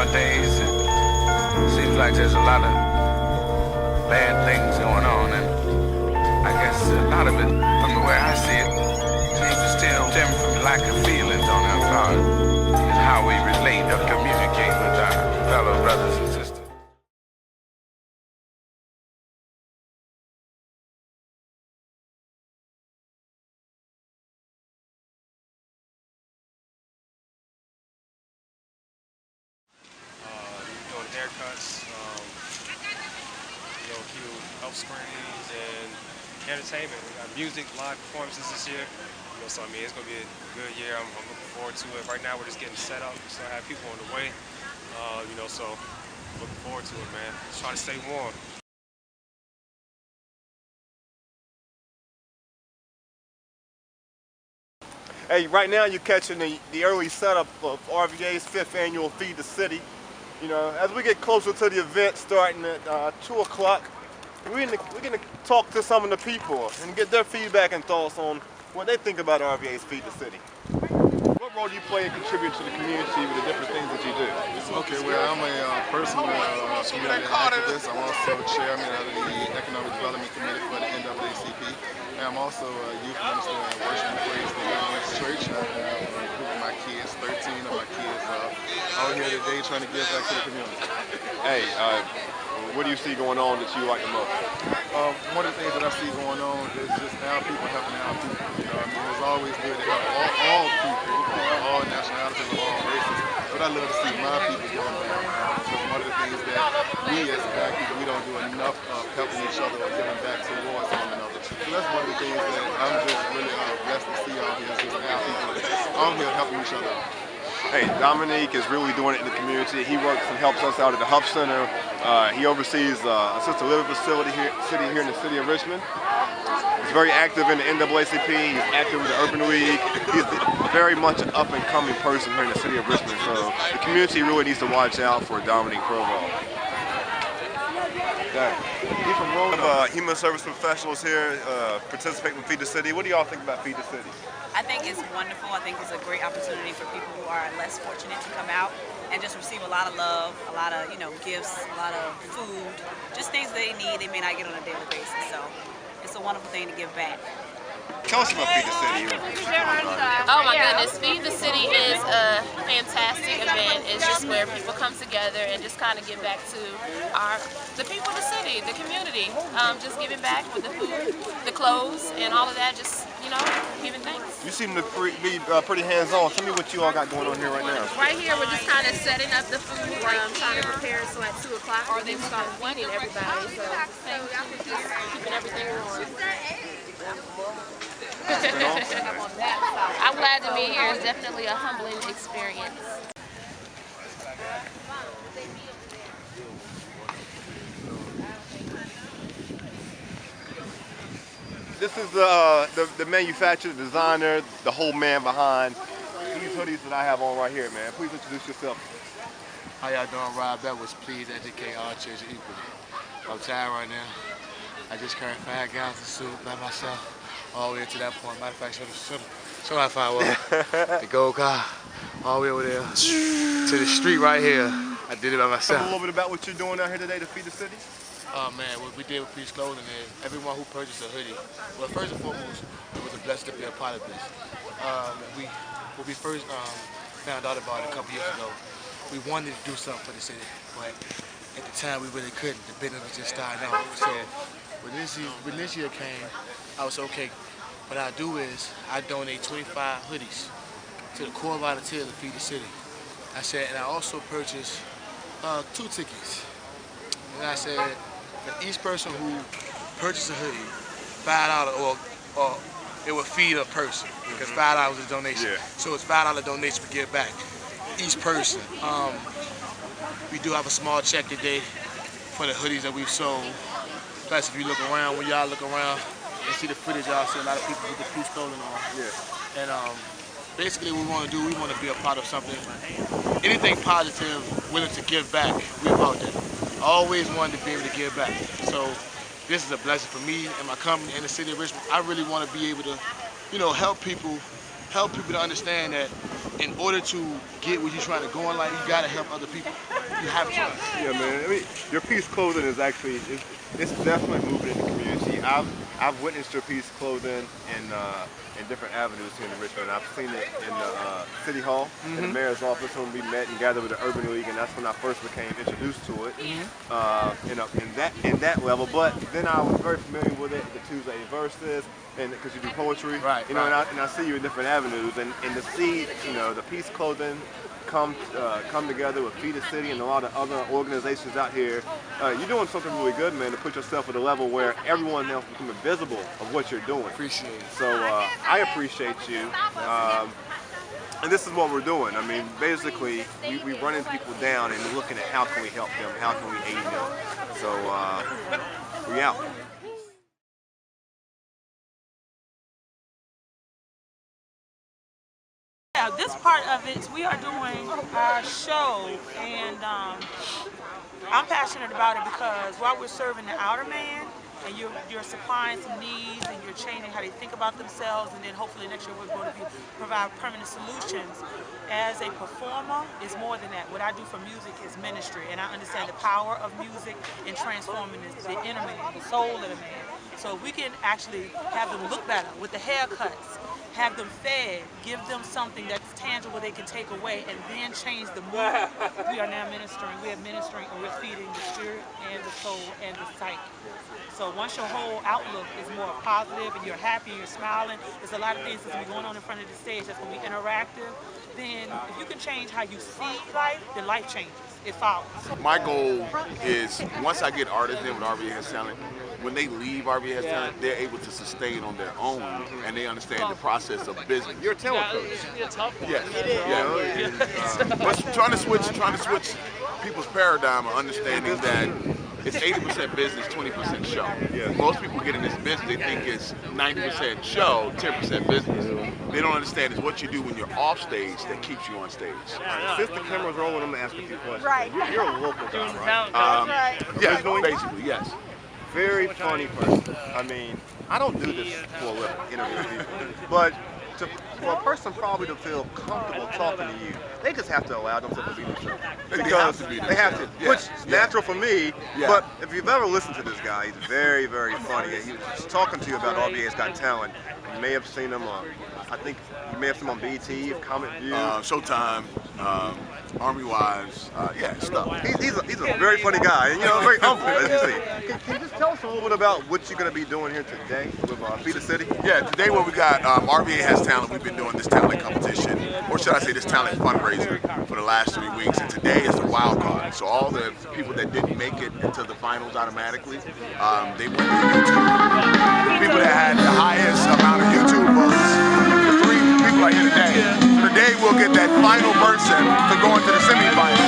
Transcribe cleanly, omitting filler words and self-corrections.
nowadays. It seems like there's a lot of bad things going on, and I guess a lot of it, from the way I see it, seems to still stem from lack of feelings on our part and how we relate or communicate with our fellow brothers and sisters. Doing haircuts, a few health screenings and entertainment. We got music, live performances this year. So I mean, it's gonna be a good year. I'm looking forward to it. Right now, we're just getting set up. We still have people on the way. So looking forward to it, man. Just trying to stay warm. Hey, right now you're catching the early setup of RVA's 5th annual Feed the City. As we get closer to the event starting at 2 o'clock, we're going to talk to some of the people and get their feedback and thoughts on what they think about RVA's Feed the City. What role do you play and contribute to the community with the different things that you do? Okay, well, I'm a personal community activist. I'm also chairman of the Economic Development Committee for the NAACP. And I'm also a youth minister and worship and praise the Lord's Church. I have a group of my kids, 13 of my kids, out here today trying to give back to the community. Hey, what do you see going on that you like the most? One of the things that I see going on is just our people helping our people. It's always good to help all people, all nationalities, of all races. But I love to see my people going down. So one of the things that we as black people, we don't do enough of helping each other or giving back towards one another. So that's one of the things that I'm just really blessed to see out here, is just our people out here helping each other out. Hey, Dominique is really doing it in the community. He works and helps us out at the Huff Center. He oversees a assisted living facility here in the city of Richmond. He's very active in the NAACP. He's active with the Urban League. He's very much an up-and-coming person here in the city of Richmond. So the community really needs to watch out for Dominique Provo. He's from Rome. Human service professionals here participating in Feed the City. What do y'all think about Feed the City? I think it's wonderful. I think it's a great opportunity for people who are less fortunate to come out and just receive a lot of love, a lot of gifts, a lot of food, just things they need they may not get on a daily basis. So it's a wonderful thing to give back. Tell us about Feed the City. Oh my goodness, Feed the City is a fantastic event. It's just where people come together and just kind of give back to the people of the city, the community. Just giving back with the food, the clothes, and all of that, just, giving thanks. You seem to be pretty hands-on. Tell me what you all got going on here right now. Right here, we're just kind of setting up the food, trying to prepare it so at 2 o'clock, or they start feeding everybody. So just keeping everything warm. I'm glad to be here. It's definitely a humbling experience. This is the manufacturer, the designer, the whole man behind these hoodies that I have on right here, man. Please introduce yourself. How y'all doing, Rob? That was please educate all children equally. I'm tired right now. I just carried 5 gallons of soup by myself all the way to that point. Matter of fact, show that fire the gold car all the way over there to the street right here. I did it by myself. Tell me a little bit about what you're doing out here today to Feed the City. Oh man, what we did with Peace Clothing is everyone who purchased a hoodie. Well, first and foremost, it was a blessing to be a part of this. When we first found out about it a couple years ago, we wanted to do something for the city, but at the time we really couldn't. The business was just starting out. So when this year came, I was okay. What I do is I donate 25 hoodies to the core volunteers of Feed the City. I said, and I also purchased 2 tickets. And I said, for each person who purchased a hoodie, $5 or it would feed a person because $5 is a donation. Yeah. So it's $5 donation we give back each person. We do have a small check today for the hoodies that we've sold. Plus, if you look around, when y'all look around and see the footage, y'all see a lot of people with the Peace Clothing on. Yeah. And basically, what we want to do, we want to be a part of something. Anything positive, willing to give back, we're about that. Always wanted to be able to give back. So this is a blessing for me and my company in the city of Richmond. I really want to be able to, help people help people to understand that in order to get what you're trying to go in life, you gotta help other people. You have to. Yeah, man. I mean, your Peace Clothing is actually it's definitely moving in the community. I've witnessed your Peace Clothing in different avenues here in Richmond. I've seen it in the City Hall, in the mayor's office when we met and gathered with the Urban League, and that's when I first became introduced to it. In that level. But then I was very familiar with it, the Tuesday verses, and because you do poetry, right? You know, and I see you in different avenues, and to see the Peace Clothing come together with Feed the City and a lot of other organizations out here. You're doing something really good, man, to put yourself at a level where everyone else becomes visible of what you're doing. Appreciate it. So I appreciate you. And this is what we're doing. I mean, basically, we're running people down and looking at how can we help them, how can we aid them. So we out. Yeah, this part of it, we are doing our show, and I'm passionate about it because while we're serving the outer man, and you're supplying some needs, and you're changing how they think about themselves, and then hopefully next year we're going to provide permanent solutions. As a performer, it's more than that. What I do for music is ministry, and I understand the power of music in transforming the inner man, the soul of the man. So if we can actually have them look better with the haircuts, have them fed, give them something that's tangible they can take away, and then change the mood. We are now ministering. We are ministering, and we're feeding the spirit and the soul and the psyche. So once your whole outlook is more positive and you're happy and you're smiling, there's a lot of things that's going to be going on in front of the stage that's going to be interactive. Then if you can change how you see life, then life changes. It follows. My goal is once I get artists in with RVA Has Talent, when they leave RVA Has Talent, they're able to sustain on their own, and they understand the process of business. You're a talent coach. Yes. Yeah. But trying to switch people's paradigm of understanding that it's 80% business, 20% show. Yeah. Most people get in this business, they think it's 90% show, 10% business. They don't understand it's what you do when you're off stage that keeps you on stage. Since the camera's rolling, I'm gonna ask a few questions. Right. You're a local guy, right? Yeah, basically, yes. Very funny person. I mean, I don't do this for a living, interview people, but for a person probably to feel comfortable talking to you, they just have to allow themselves to be themselves. Because they have to, Yeah. which is natural for me. Yeah. But if you've ever listened to this guy, he's very, very funny. He was talking to you about RVA's Got Talent. You may have seen him on, I think you may have seen him on BT, Comment View. Showtime, Army Wives, yeah, stuff. He's a very funny guy, and very humble, as you see. Can you just tell us a little bit about what you're going to be doing here today with Feed the City? Yeah, today what we got, RVA Has Talent. We've been doing this talent competition, or should I say this talent fundraiser for the last 3 weeks, and today is the wild card. So all the people that didn't make it into the finals automatically, they went to YouTube. The people that had the highest amount of YouTube votes, the 3 people are here today. So today we'll get that final person to go into the semifinals.